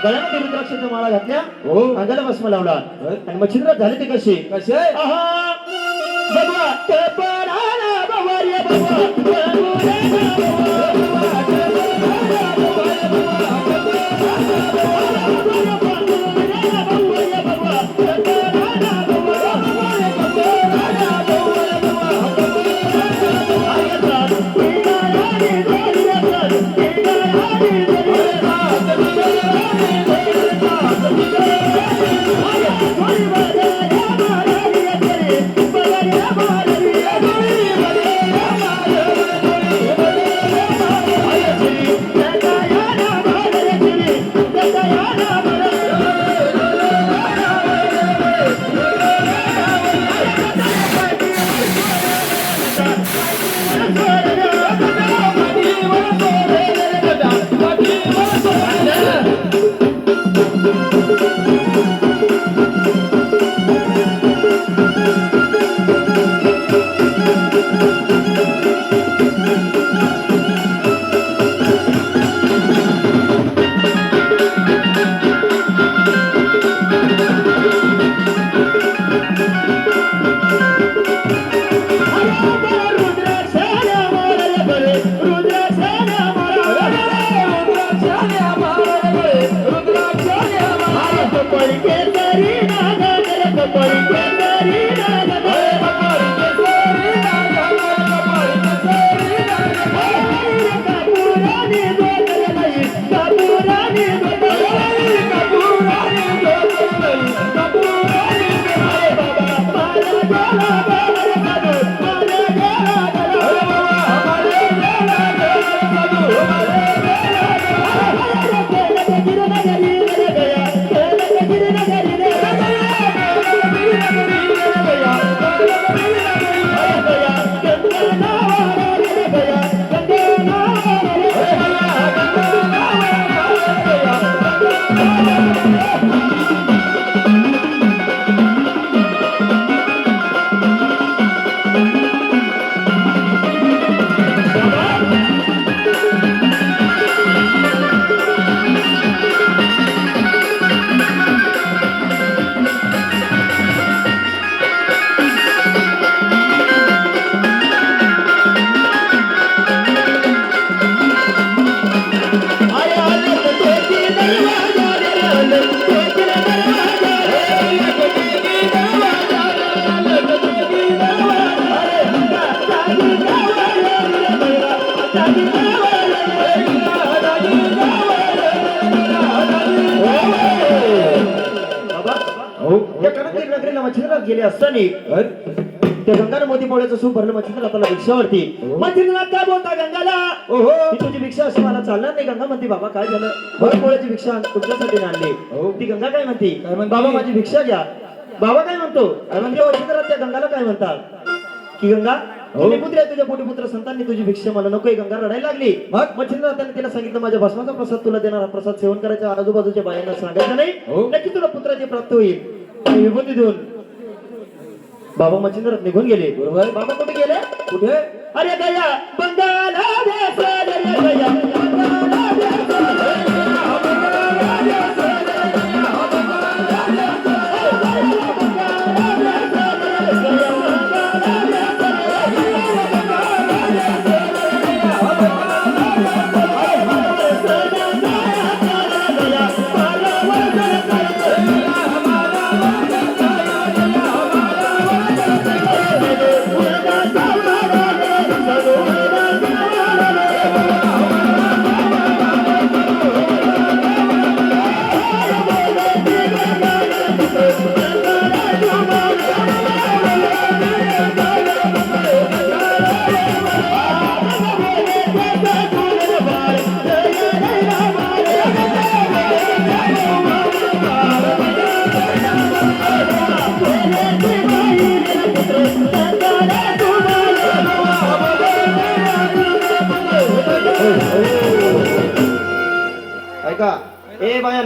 गळ्यामध्ये रुद्राक्षाच्या माळा घातल्या, हो. अंगाला भस्म लावला आणि मच्छिंद्र झाले ते कसे कसे आहा बाबा ते पराला बाबा रे गेले असताना त्या गंगाने मोती पोळ्याचं सूप भरलं. मच्छिंद्र आपल्याला भिक्षावरती मच्छिंद्रनाथ काय बोलता गंगाला ओहो ती तुझी भिक्षा अशी मला चालणार नाही. गंगा म्हणते बाबा काय झालं बरं पोळ्याची भिक्षा तुमच्यासाठी आणली. ती गंगा काय म्हणते बाबा माझी भिक्षा घ्या. बाबा काय म्हणतो म्हणजे मच्छिंद्रनाथ त्या गंगाला काय म्हणतात की गंगा पुत्र तुझ्या पोटी पुत्र संतांनी तुझी भिक्षा मला नकोय. गंगा रडायला लागली. मच्छिंद्रनाथाने तिला सांगितलं माझ्या भस्माचा प्रसाद तुला देणारा प्रसाद सेवन करायचा आजूबाजूच्या बायांना सांगायचं नाही. नक्की तुला पुत्राची प्राप्त होईल. विभूती देऊन बाबा मच्छिंद्रनाथ निघून गेले. बरोबर बाबा कुठे गेले कुठे अरे गया बंगाला ऐका ए बाया